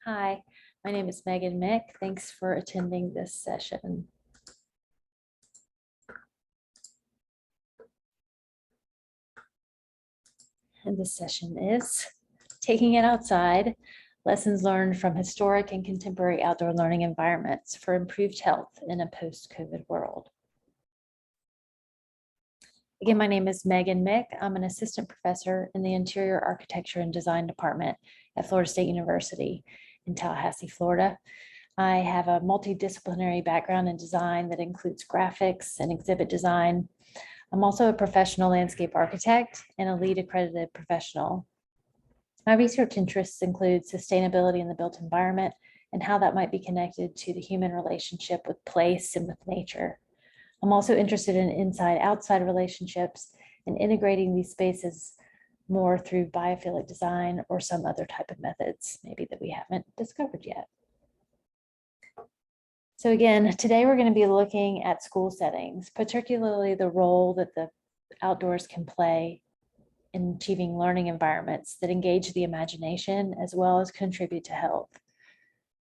Hi, my name is Megan Mick. Thanks for attending this session. And this session is Taking It Outside, Lessons Learned from Historic and Contemporary Outdoor Learning Environments for Improved Health in a Post-COVID World. Again, my name is Megan Mick. I'm an assistant professor in the Interior Architecture and Design Department at Florida State University in Tallahassee, Florida. I have a multidisciplinary background in design that includes graphics and exhibit design. I'm also a professional landscape architect and a LEED accredited professional. My research interests include sustainability in the built environment and how that might be connected to the human relationship with place and with nature. I'm also interested in inside-outside relationships and integrating these spaces more through biophilic design or some other type of methods, maybe that we haven't discovered yet. So again, today we're going to be looking at school settings, particularly the role that the outdoors can play in achieving learning environments that engage the imagination as well as contribute to health.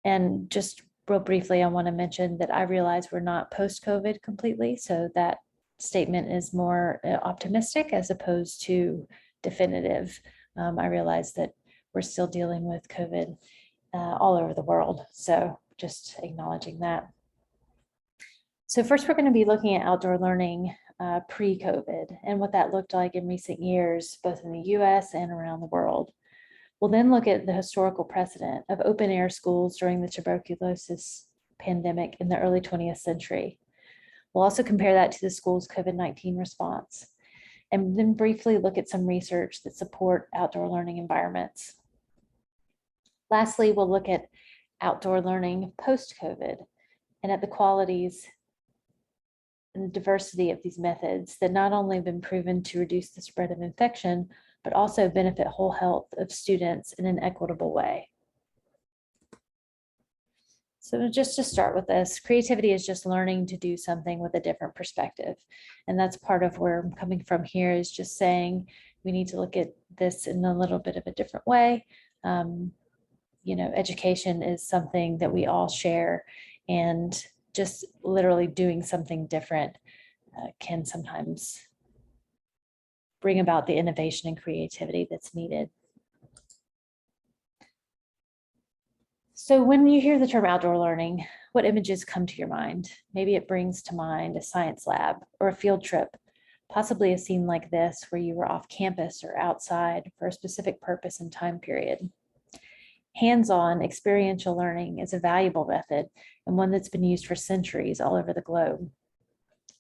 And just real briefly, I want to mention that I realize we're not post-COVID completely, so that statement is more optimistic as opposed to definitive. I realize that we're still dealing with COVID all over the world, so just acknowledging that. So first, we're going to be looking at outdoor learning pre-COVID and what that looked like in recent years, both in the US and around the world. We'll then look at the historical precedent of open air schools during the tuberculosis pandemic in the early 20th century. We'll also compare that to the school's COVID-19 response, and then briefly look at some research that support outdoor learning environments. Lastly, we'll look at outdoor learning post-COVID and at the qualities and the diversity of these methods that not only have been proven to reduce the spread of infection, but also benefit whole health of students in an equitable way. So just to start with this, creativity is just learning to do something with a different perspective. And that's part of where I'm coming from here, is just saying we need to look at this in a little bit of a different way. Education is something that we all share, and just literally doing something different can sometimes bring about the innovation and creativity that's needed. So when you hear the term outdoor learning, what images come to your mind? Maybe it brings to mind a science lab or a field trip, possibly a scene like this where you were off campus or outside for a specific purpose and time period. Hands-on experiential learning is a valuable method and one that's been used for centuries all over the globe.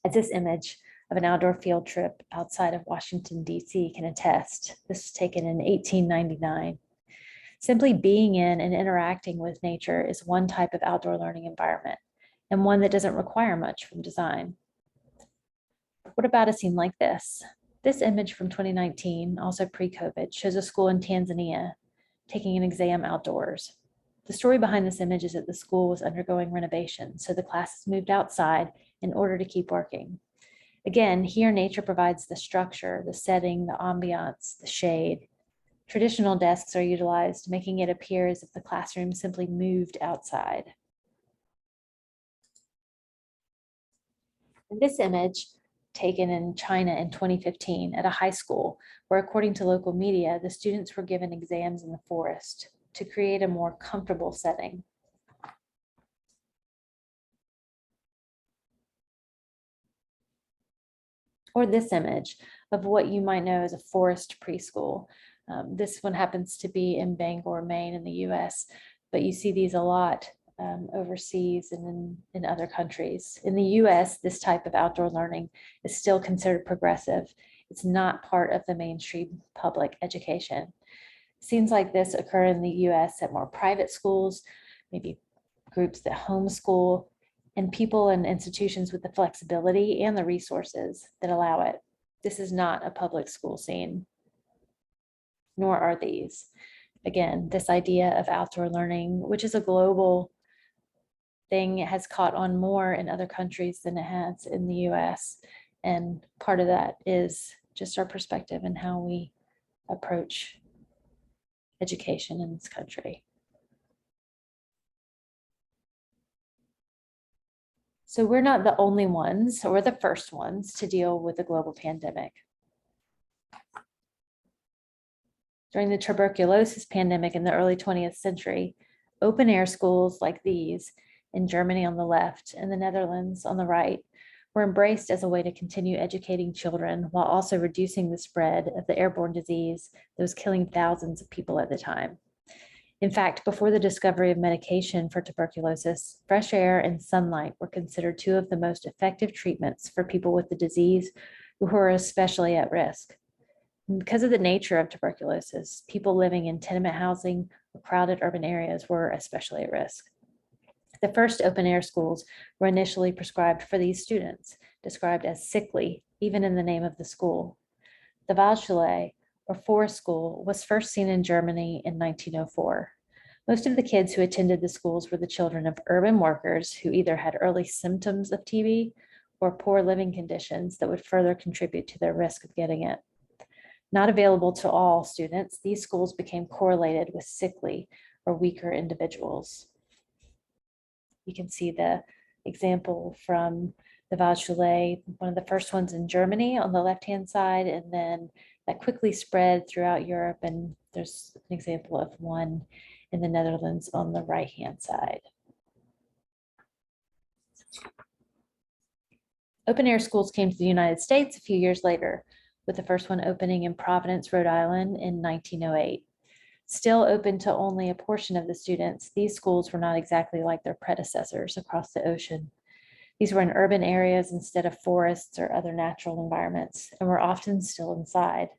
As this image of an outdoor field trip outside of Washington, D.C. can attest. This was taken in 1899. Simply being in and interacting with nature is one type of outdoor learning environment, and one that doesn't require much from design. What about a scene like this? This image from 2019, also pre-COVID, shows a school in Tanzania taking an exam outdoors. The story behind this image is that the school was undergoing renovation, so the classes moved outside in order to keep working. Again, here nature provides the structure, the setting, the ambiance, the shade. Traditional desks are utilized, making it appear as if the classroom simply moved outside. In this image, taken in China in 2015 at a high school, where according to local media, the students were given exams in the forest to create a more comfortable setting. Or this image of what you might know as a forest preschool. This one happens to be in Bangor, Maine in the US, but you see these a lot overseas and in other countries. In the US, this type of outdoor learning is still considered progressive. It's not part of the mainstream public education. Scenes like this occur in the US at more private schools, maybe groups that homeschool, and people and institutions with the flexibility and the resources that allow it. This is not a public school scene, nor are these. Again, this idea of outdoor learning, which is a global thing, has caught on more in other countries than it has in the US. And part of that is just our perspective and how we approach education in this country. So we're not the only ones or the first ones to deal with the global pandemic. During the tuberculosis pandemic in the early 20th century, open air schools like these in Germany on the left and the Netherlands on the right were embraced as a way to continue educating children while also reducing the spread of the airborne disease that was killing thousands of people at the time. In fact, before the discovery of medication for tuberculosis, fresh air and sunlight were considered two of the most effective treatments for people with the disease who were especially at risk. And because of the nature of tuberculosis, people living in tenement housing or crowded urban areas were especially at risk. The first open air schools were initially prescribed for these students, described as sickly, even in the name of the school. The Waldschule, or forest school, was first seen in Germany in 1904. Most of the kids who attended the schools were the children of urban workers who either had early symptoms of TB or poor living conditions that would further contribute to their risk of getting it. Not available to all students, these schools became correlated with sickly or weaker individuals. You can see the example from the Waldschule, one of the first ones in Germany on the left-hand side, and then that quickly spread throughout Europe. And there's an example of one in the Netherlands on the right-hand side. Open air schools came to the United States a few years later, with the first one opening in Providence, Rhode Island in 1908. Still open to only a portion of the students, these schools were not exactly like their predecessors across the ocean. These were in urban areas instead of forests or other natural environments, and were often still inside.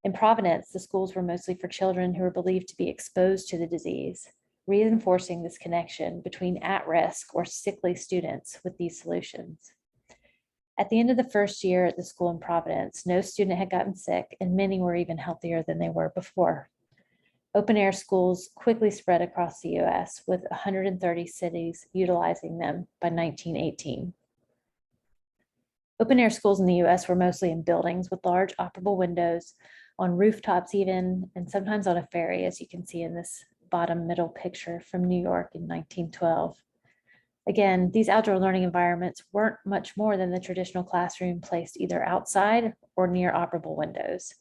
In Providence, the schools were mostly for children who were believed to be exposed to the disease, reinforcing this connection between at-risk or sickly students with these solutions. At the end of the first year at the school in Providence, no student had gotten sick, and many were even healthier than they were before. Open air schools quickly spread across the US, with 130 cities utilizing them by 1918. Open air schools in the US were mostly in buildings with large operable windows, on rooftops even, and sometimes on a ferry, as you can see in this bottom middle picture from New York in 1912. Again, these outdoor learning environments weren't much more than the traditional classroom placed either outside or near operable windows.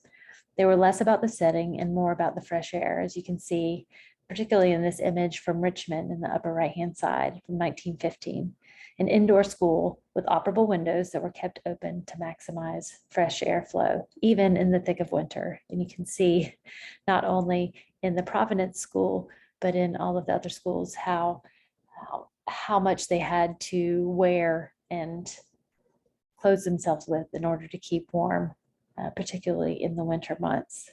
They were less about the setting and more about the fresh air, as you can see, particularly in this image from Richmond in the upper right-hand side from 1915, an indoor school with operable windows that were kept open to maximize fresh airflow, even in the thick of winter. And you can see not only in the Providence school, but in all of the other schools, how much they had to wear and clothe themselves with in order to keep warm, particularly in the winter months.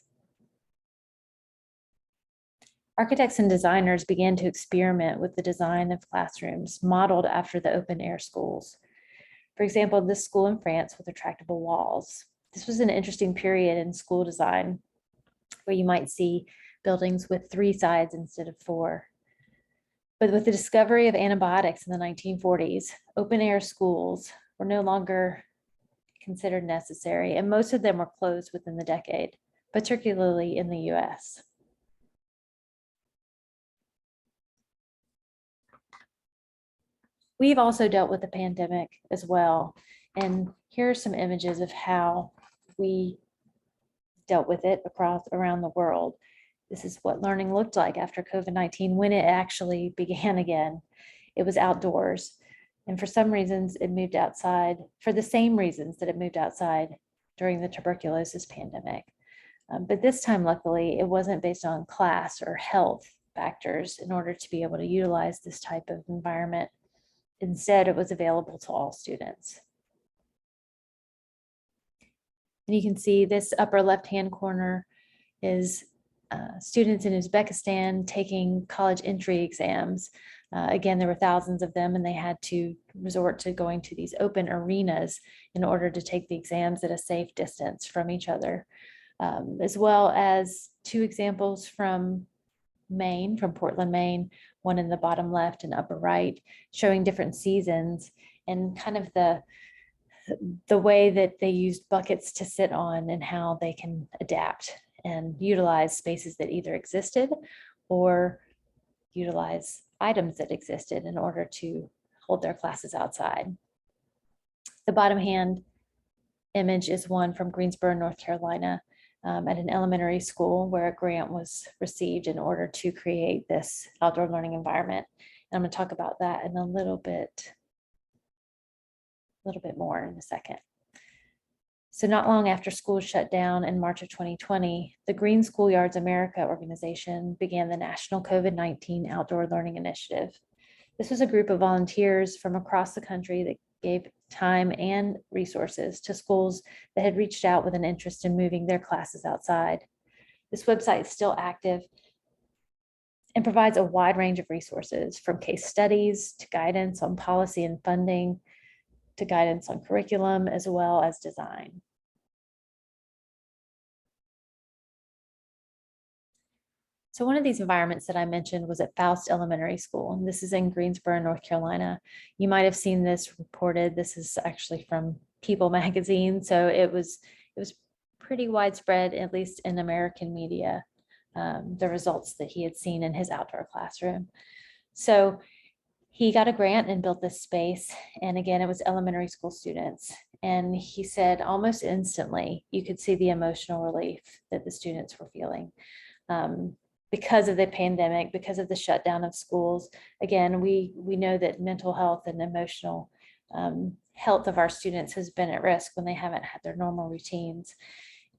Architects and designers began to experiment with the design of classrooms modeled after the open air schools. For example, this school in France with retractable walls. This was an interesting period in school design where you might see buildings with 3 sides instead of 4. But with the discovery of antibiotics in the 1940s, open air schools were no longer considered necessary, and most of them were closed within the decade, particularly in the US. We've also dealt with the pandemic as well, and here are some images of how we dealt with it around the world. This is what learning looked like after COVID-19 when it actually began again. It was outdoors. And for some reasons, it moved outside for the same reasons that it moved outside during the tuberculosis pandemic. But this time, luckily, it wasn't based on class or health factors in order to be able to utilize this type of environment. Instead, it was available to all students. And you can see this upper left-hand corner is students in Uzbekistan taking college entry exams. Again, there were thousands of them, and they had to resort to going to these open arenas in order to take the exams at a safe distance from each other, as well as 2 examples from Maine, from Portland, Maine, one in the bottom left and upper right, showing different seasons and kind of the way that they used buckets to sit on and how they can adapt and utilize spaces that either existed or utilize items that existed in order to hold their classes outside. The bottom hand image is one from Greensboro, North Carolina, at an elementary school where a grant was received in order to create this outdoor learning environment. And I'm going to talk about that in a little bit more in a second. So not long after school shut down in March of 2020, the Green Schoolyards America organization began the National COVID-19 Outdoor Learning Initiative. This was a group of volunteers from across the country that gave time and resources to schools that had reached out with an interest in moving their classes outside. This website is still active and provides a wide range of resources, from case studies to guidance on policy and funding, to guidance on curriculum, as well as design. So one of these environments that I mentioned was at Faust Elementary School, and this is in Greensboro, North Carolina. You might have seen this reported. This is actually from People magazine, so it was pretty widespread, at least in American media, the results that he had seen in his outdoor classroom. So he got a grant and built this space, and again, it was elementary school students. And he said almost instantly, you could see the emotional relief that the students were feeling. Because of the pandemic, because of the shutdown of schools. Again, we know that mental health and emotional health of our students has been at risk when they haven't had their normal routines.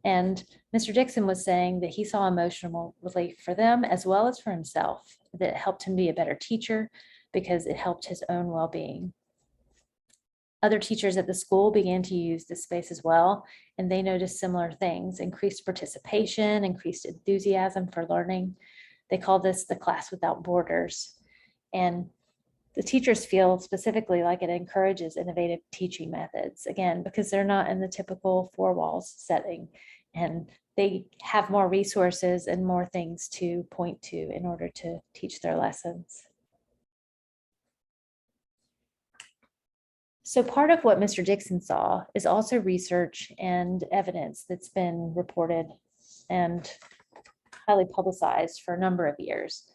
And Mr. Dixon was saying that he saw emotional relief for them as well as for himself, that helped him be a better teacher because it helped his own well-being. Other teachers at the school began to use this space as well, and they noticed similar things: increased participation, increased enthusiasm for learning. They call this the class without borders. And the teachers feel specifically like it encourages innovative teaching methods, again, because they're not in the typical four walls setting, and they have more resources and more things to point to in order to teach their lessons. So part of what Mr. Dixon saw is also research and evidence that's been reported and highly publicized for a number of years,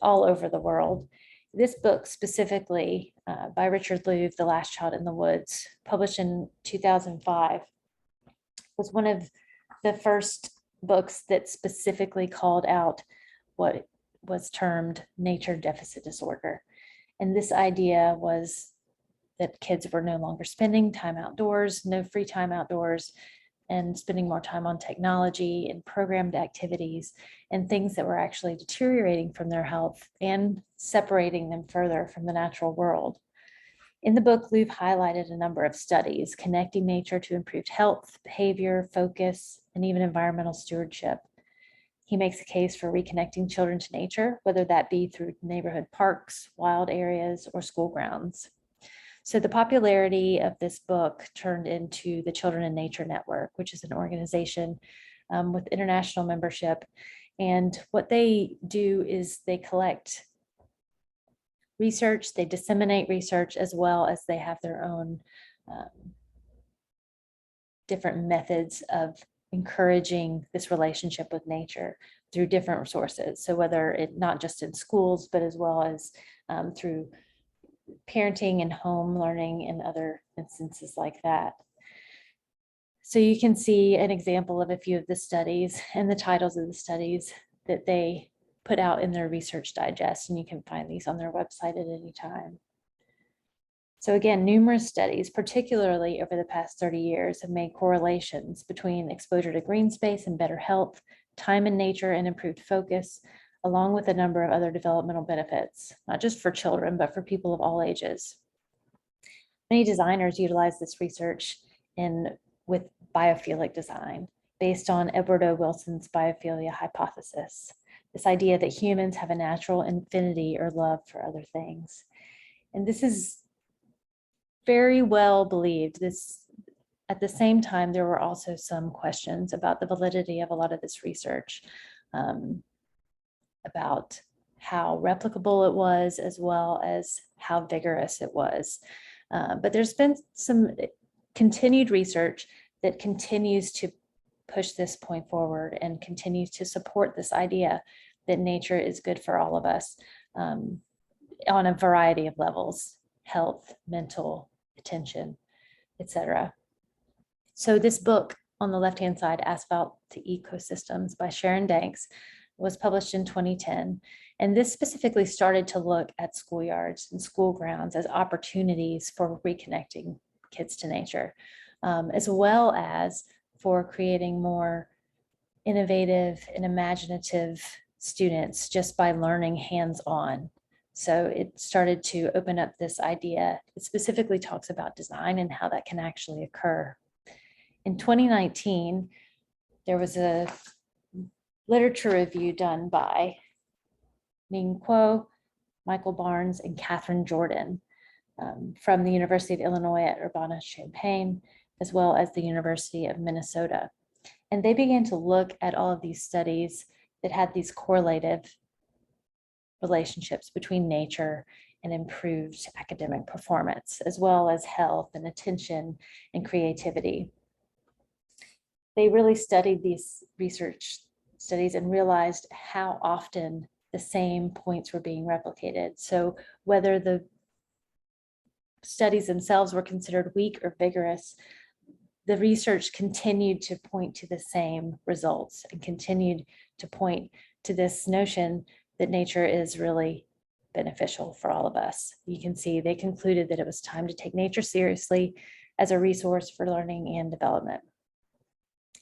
all over the world. This book specifically by Richard Louv, The Last Child in the Woods, published in 2005, was one of the first books that specifically called out what was termed nature deficit disorder. And this idea was that kids were no longer spending time outdoors, no free time outdoors, and spending more time on technology and programmed activities and things that were actually deteriorating from their health and separating them further from the natural world. In the book, Louv highlighted a number of studies connecting nature to improved health, behavior, focus, and even environmental stewardship. He makes a case for reconnecting children to nature, whether that be through neighborhood parks, wild areas, or school grounds. So the popularity of this book turned into the Children in Nature Network, which is an organization with international membership. And what they do is they collect research, they disseminate research, as well as they have their own different methods of encouraging this relationship with nature through different sources. So whether it not just in schools, but as well as through parenting and home learning and other instances like that. So you can see an example of a few of the studies and the titles of the studies that they put out in their research digest, and you can find these on their website at any time. So again, numerous studies, particularly over the past 30 years, have made correlations between exposure to green space and better health, time in nature and improved focus, along with a number of other developmental benefits, not just for children, but for people of all ages. Many designers utilize this research with biophilic design, based on Edward O. Wilson's biophilia hypothesis, this idea that humans have a natural affinity or love for other things. And this is very well believed. At the same time, there were also some questions about the validity of a lot of this research, about how replicable it was, as well as how vigorous it was. But there's been some continued research that continues to push this point forward and continues to support this idea that nature is good for all of us on a variety of levels. health, mental, attention, etc. So this book on the left-hand side, Asphalt to Ecosystems by Sharon Danks, was published in 2010. And this specifically started to look at schoolyards and school grounds as opportunities for reconnecting kids to nature, as well as for creating more innovative and imaginative students just by learning hands-on. So it started to open up this idea. It specifically talks about design and how that can actually occur. In 2019, there was a literature review done by Ming Kuo, Michael Barnes, and Catherine Jordan from the University of Illinois at Urbana-Champaign, as well as the University of Minnesota. And they began to look at all of these studies that had these correlative relationships between nature and improved academic performance, as well as health and attention and creativity. They really studied these research studies and realized how often the same points were being replicated. So whether the studies themselves were considered weak or vigorous, the research continued to point to the same results and continued to point to this notion that nature is really beneficial for all of us. You can see they concluded that it was time to take nature seriously as a resource for learning and development.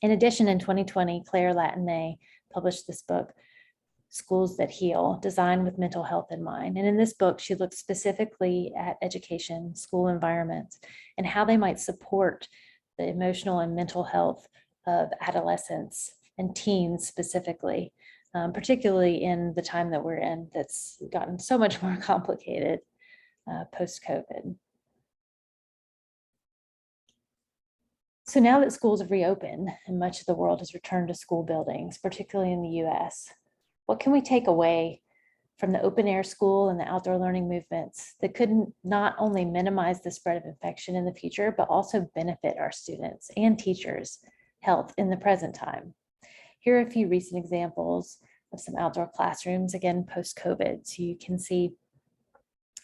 In addition, in 2020, Claire Latine published this book, Schools That Heal, Designed with Mental Health in Mind. And in this book, she looked specifically at education, school environments, and how they might support the emotional and mental health of adolescents and teens specifically, particularly in the time that we're in that's gotten so much more complicated post-COVID. So now that schools have reopened and much of the world has returned to school buildings, particularly in the US, what can we take away from the open air school and the outdoor learning movements that could not only minimize the spread of infection in the future, but also benefit our students and teachers' health in the present time? Here are a few recent examples of some outdoor classrooms, again, post-COVID. So you can see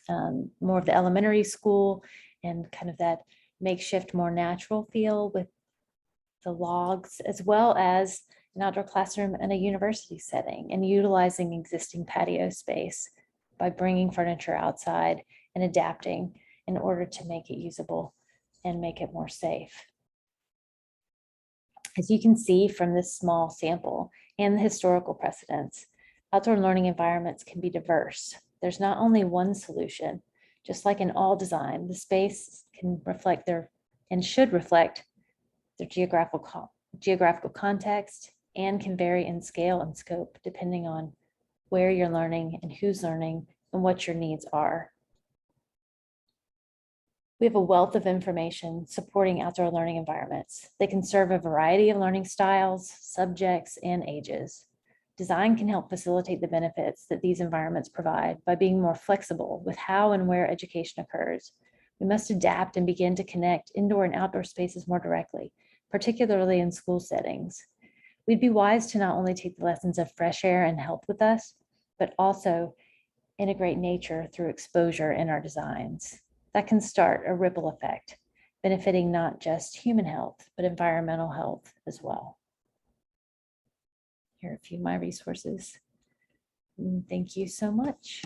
more of the elementary school and kind of that makeshift, more natural feel with the logs, as well as an outdoor classroom in a university setting and utilizing existing patio space by bringing furniture outside and adapting in order to make it usable and make it more safe. As you can see from this small sample and the historical precedents, outdoor learning environments can be diverse. There's not only one solution. Just like in all design, the space can reflect their and should reflect their geographical context and can vary in scale and scope depending on where you're learning and who's learning and what your needs are. We have a wealth of information supporting outdoor learning environments. They can serve a variety of learning styles, subjects, and ages. Design can help facilitate the benefits that these environments provide by being more flexible with how and where education occurs. We must adapt and begin to connect indoor and outdoor spaces more directly, particularly in school settings. We'd be wise to not only take the lessons of fresh air and health with us, but also integrate nature through exposure in our designs. That can start a ripple effect, benefiting not just human health, but environmental health as well. Here are a few of my resources. Thank you so much.